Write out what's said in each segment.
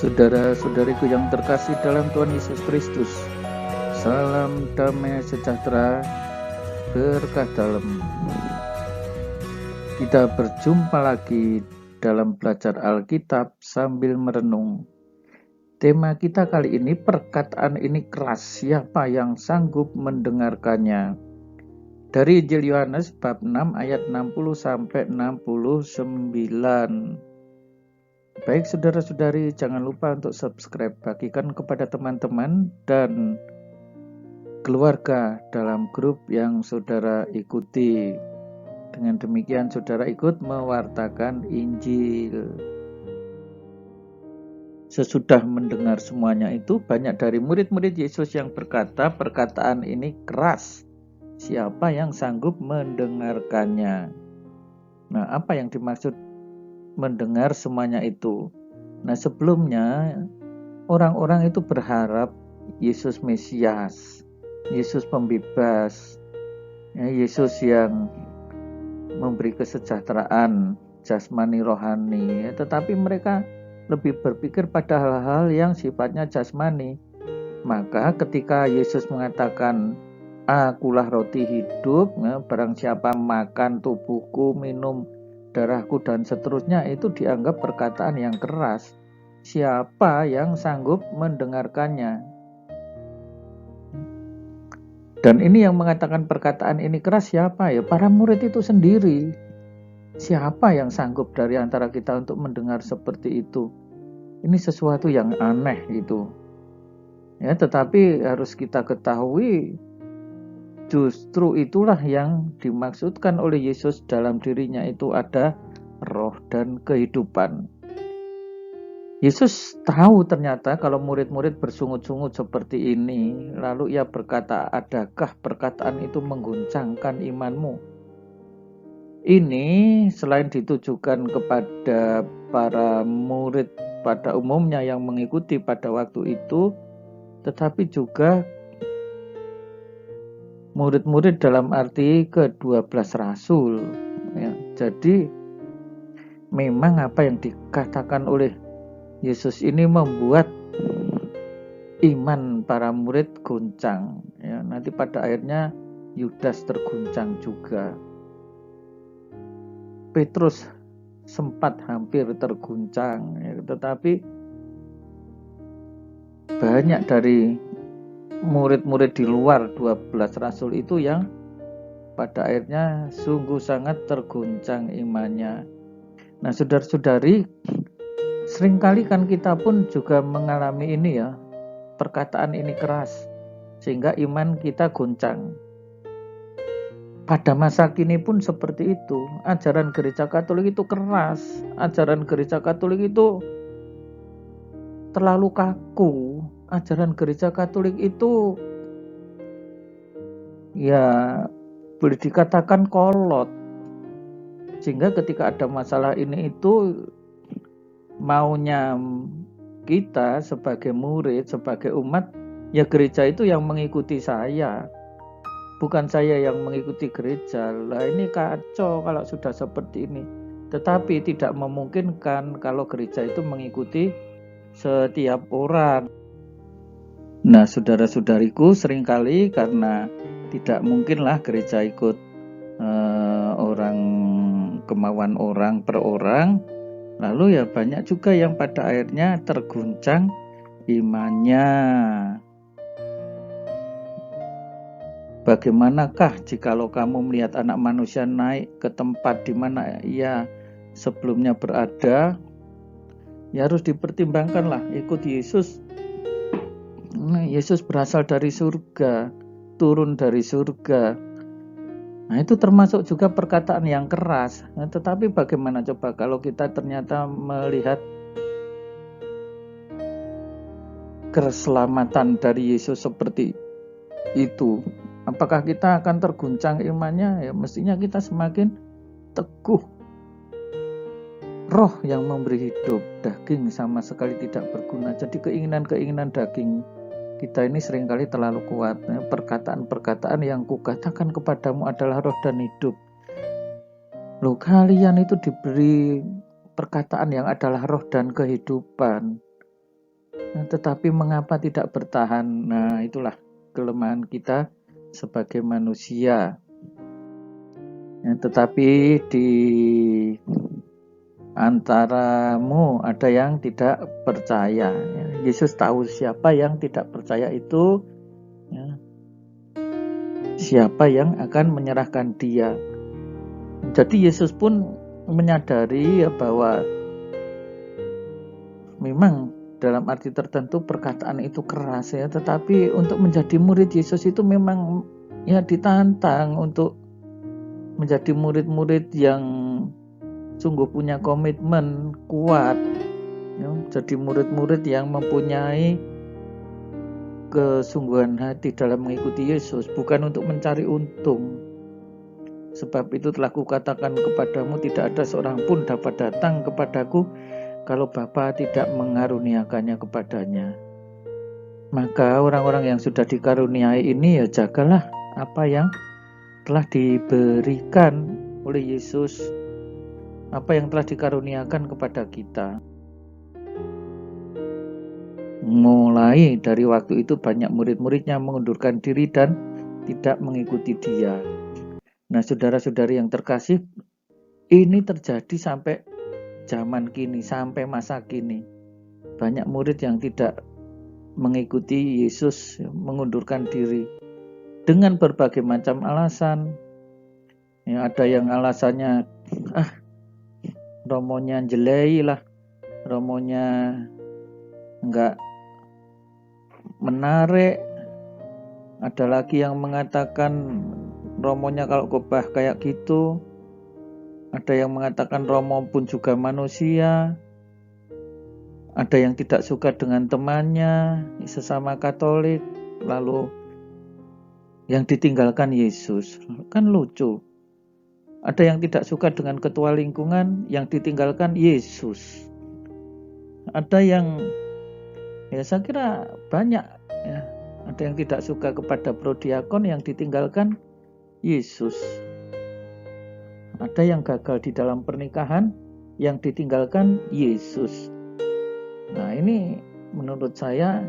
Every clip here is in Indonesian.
Saudara-saudariku yang terkasih dalam Tuhan Yesus Kristus, salam damai sejahtera, berkah dalam. Kita berjumpa lagi dalam belajar Alkitab sambil merenung. Tema kita kali ini, perkataan ini keras, siapa yang sanggup mendengarkannya? Dari Injil Yohanes bab 6 ayat 60 sampai 69. Baik saudara-saudari, jangan lupa untuk subscribe, bagikan kepada teman-teman dan keluarga dalam grup yang saudara ikuti. Dengan demikian saudara ikut mewartakan Injil. Sesudah mendengar semuanya itu, banyak dari murid-murid Yesus yang berkata, perkataan ini keras, siapa yang sanggup mendengarkannya? Nah, apa yang dimaksud mendengar semuanya itu? Nah, sebelumnya orang-orang itu berharap Yesus Mesias, Yesus pembebas, Yesus yang memberi kesejahteraan jasmani rohani, tetapi mereka lebih berpikir pada hal-hal yang sifatnya jasmani. Maka ketika Yesus mengatakan, akulah roti hidup, barang siapa makan tubuhku, minum darahku dan seterusnya, itu dianggap perkataan yang keras. Siapa yang sanggup mendengarkannya? Dan ini yang mengatakan perkataan ini keras siapa ya? Para murid itu sendiri. Siapa yang sanggup dari antara kita untuk mendengar seperti itu? Ini sesuatu yang aneh itu. Ya, tetapi harus kita ketahui, justru itulah yang dimaksudkan oleh Yesus. Dalam dirinya itu ada roh dan kehidupan. Yesus tahu ternyata kalau murid-murid bersungut-sungut seperti ini, lalu ia berkata, adakah perkataan itu mengguncangkan imanmu? Ini selain ditujukan kepada para murid pada umumnya yang mengikuti pada waktu itu, tetapi juga murid-murid dalam arti ke-12 rasul. Ya, jadi memang apa yang dikatakan oleh Yesus ini membuat iman para murid goncang. Ya, nanti pada akhirnya Yudas terguncang juga. Petrus sempat hampir terguncang, ya, tetapi banyak dari murid-murid di luar 12 rasul itu yang pada akhirnya sungguh sangat terguncang imannya. Nah, saudara-saudari, seringkali kan kita pun juga mengalami ini ya, perkataan ini keras, sehingga iman kita goncang. Pada masa kini pun seperti itu. Ajaran gereja Katolik itu keras. Ajaran gereja Katolik itu terlalu kaku. Ajaran gereja Katolik itu ya boleh dikatakan kolot. Sehingga ketika ada masalah ini itu maunya kita sebagai murid, sebagai umat, ya gereja itu yang mengikuti saya. Bukan saya yang mengikuti gereja. Lah ini kacau kalau sudah seperti ini. Tetapi tidak memungkinkan kalau gereja itu mengikuti setiap orang. Nah, saudara-saudariku, seringkali karena tidak mungkinlah gereja ikut orang, kemauan orang per orang, lalu ya banyak juga yang pada akhirnya terguncang imannya. Bagaimanakah jikalau kamu melihat anak manusia naik ke tempat di mana ia sebelumnya berada? Ya harus dipertimbangkanlah, ikut Yesus. Yesus berasal dari surga, turun dari surga. Nah, itu termasuk juga perkataan yang keras. Nah, tetapi bagaimana coba kalau kita ternyata melihat keselamatan dari Yesus seperti itu? Apakah kita akan terguncang imannya? Ya mestinya kita semakin teguh. Roh yang memberi hidup, daging sama sekali tidak berguna. Jadi keinginan-keinginan daging kita ini seringkali terlalu kuat. Perkataan-perkataan yang kukatakan kepadamu adalah roh dan hidup. Loh, kalian itu diberi perkataan yang adalah roh dan kehidupan. Nah, tetapi mengapa tidak bertahan? Nah, itulah kelemahan kita sebagai manusia. Ya, tetapi di antaramu ada yang tidak percaya. Ya, Yesus tahu siapa yang tidak percaya itu, ya, siapa yang akan menyerahkan dia. Jadi Yesus pun menyadari ya, bahwa memang dalam arti tertentu perkataan itu keras ya, tetapi untuk menjadi murid Yesus itu memang ya ditantang untuk menjadi murid-murid yang sungguh punya komitmen kuat ya, jadi murid-murid yang mempunyai kesungguhan hati dalam mengikuti Yesus, bukan untuk mencari untung. Sebab itu telah kukatakan kepadamu, tidak ada seorang pun dapat datang kepadaku kalau Bapa tidak mengaruniakannya kepadanya. Maka orang-orang yang sudah dikaruniai ini ya jagalah apa yang telah diberikan oleh Yesus, apa yang telah dikaruniakan kepada kita. Mulai dari waktu itu banyak murid-muridnya mengundurkan diri dan tidak mengikuti dia. Nah, saudara-saudari yang terkasih, ini terjadi sampai zaman kini, sampai masa kini. Banyak murid yang tidak mengikuti Yesus, mengundurkan diri dengan berbagai macam alasan. Ya, ada yang alasannya romonya jelei lah, romonya enggak menarik. Ada lagi yang mengatakan romonya kalau khotbah kayak gitu. Ada yang mengatakan romo pun juga manusia. Ada yang tidak suka dengan temannya, sesama Katolik. Lalu yang ditinggalkan Yesus. Kan lucu. Ada yang tidak suka dengan ketua lingkungan, yang ditinggalkan Yesus. Ada yang, ya saya kira banyak ya. Ada yang tidak suka kepada prodiakon, yang ditinggalkan Yesus. Ada yang gagal di dalam pernikahan, yang ditinggalkan Yesus. Nah, ini menurut saya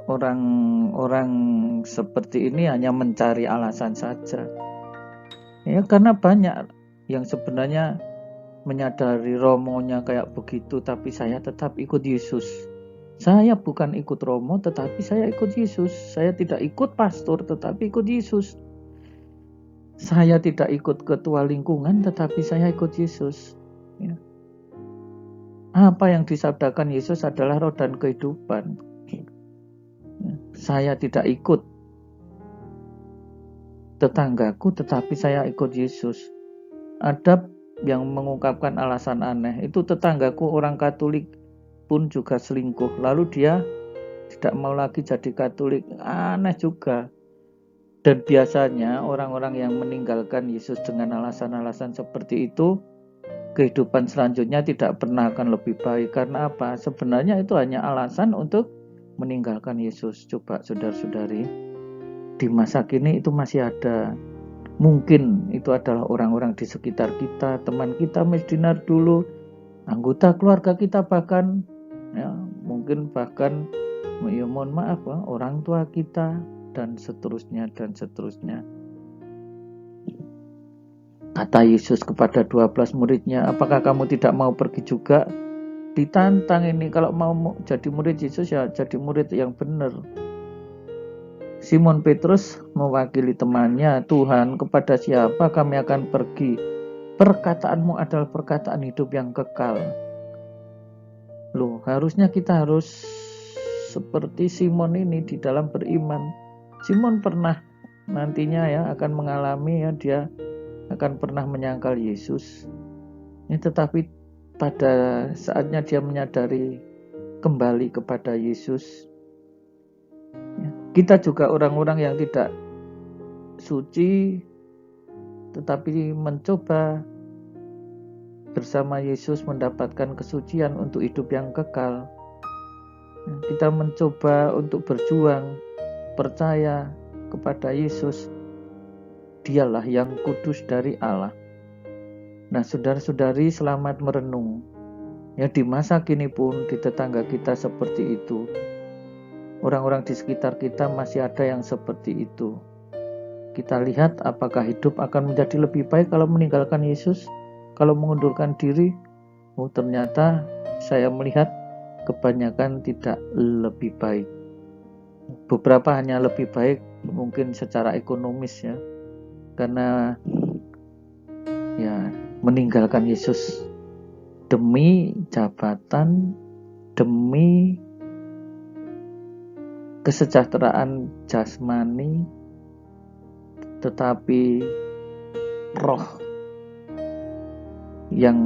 orang-orang seperti ini hanya mencari alasan saja. Ya, karena banyak yang sebenarnya menyadari romonya kayak begitu, tapi saya tetap ikut Yesus. Saya bukan ikut romo, tetapi saya ikut Yesus. Saya tidak ikut pastor, tetapi ikut Yesus. Saya tidak ikut ketua lingkungan, tetapi saya ikut Yesus. Ya. Apa yang disabdakan Yesus adalah roh dan kehidupan. Ya. Saya tidak ikut tetanggaku, tetapi saya ikut Yesus. Ada yang mengungkapkan alasan aneh, itu tetanggaku orang Katolik pun juga selingkuh, lalu dia tidak mau lagi jadi Katolik. Aneh juga. Dan biasanya orang-orang yang meninggalkan Yesus dengan alasan-alasan seperti itu, kehidupan selanjutnya tidak pernah akan lebih baik. Karena apa? Sebenarnya itu hanya alasan untuk meninggalkan Yesus. Coba saudara-saudari, di masa kini itu masih ada. Mungkin itu adalah orang-orang di sekitar kita, teman kita misdinar dulu, anggota keluarga kita, bahkan ya, mungkin bahkan ya mohon maaf orang tua kita, dan seterusnya dan seterusnya. Kata Yesus kepada 12 muridnya, apakah kamu tidak mau pergi juga? Ditantang ini, kalau mau jadi murid Yesus ya jadi murid yang benar. Simon Petrus mewakili temannya, Tuhan, kepada siapa kami akan pergi? Perkataanmu adalah perkataan hidup yang kekal. Loh, harusnya kita harus seperti Simon ini di dalam beriman. Simon pernah nantinya ya akan mengalami ya, dia akan pernah menyangkal Yesus. Ya, tetapi pada saatnya dia menyadari kembali kepada Yesus. Kita juga orang-orang yang tidak suci, tetapi mencoba bersama Yesus mendapatkan kesucian untuk hidup yang kekal. Kita mencoba untuk berjuang, percaya kepada Yesus. Dialah yang kudus dari Allah. Nah, saudara-saudari, selamat merenung. Ya, di masa kini pun di tetangga kita seperti itu. Orang-orang di sekitar kita masih ada yang seperti itu. Kita lihat apakah hidup akan menjadi lebih baik kalau meninggalkan Yesus, kalau mengundurkan diri. Oh, ternyata saya melihat kebanyakan tidak lebih baik. Beberapa hanya lebih baik mungkin secara ekonomis ya, karena ya meninggalkan Yesus demi jabatan, demi kesejahteraan jasmani, tetapi roh yang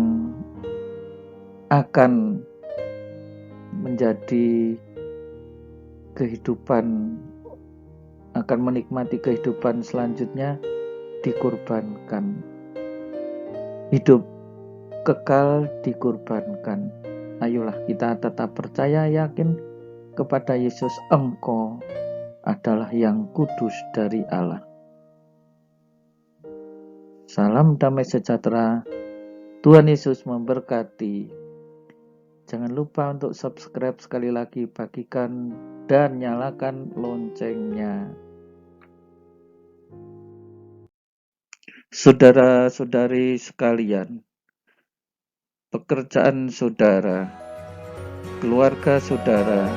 akan menjadi kehidupan, akan menikmati kehidupan selanjutnya dikorbankan. Hidup kekal dikorbankan. Ayolah kita tetap percaya, yakin kepada Yesus, Engkau adalah yang kudus dari Allah. Salam damai sejahtera. Tuhan Yesus memberkati. Jangan lupa untuk subscribe sekali lagi, bagikan dan nyalakan loncengnya. Saudara-saudari sekalian, pekerjaan saudara, keluarga saudara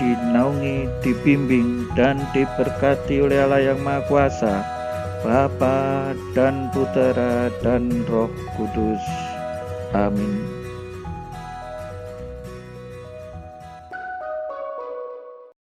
dinaungi, dibimbing, dan diberkati oleh Allah yang Maha Kuasa, Bapa dan Putera dan Roh Kudus. Amin.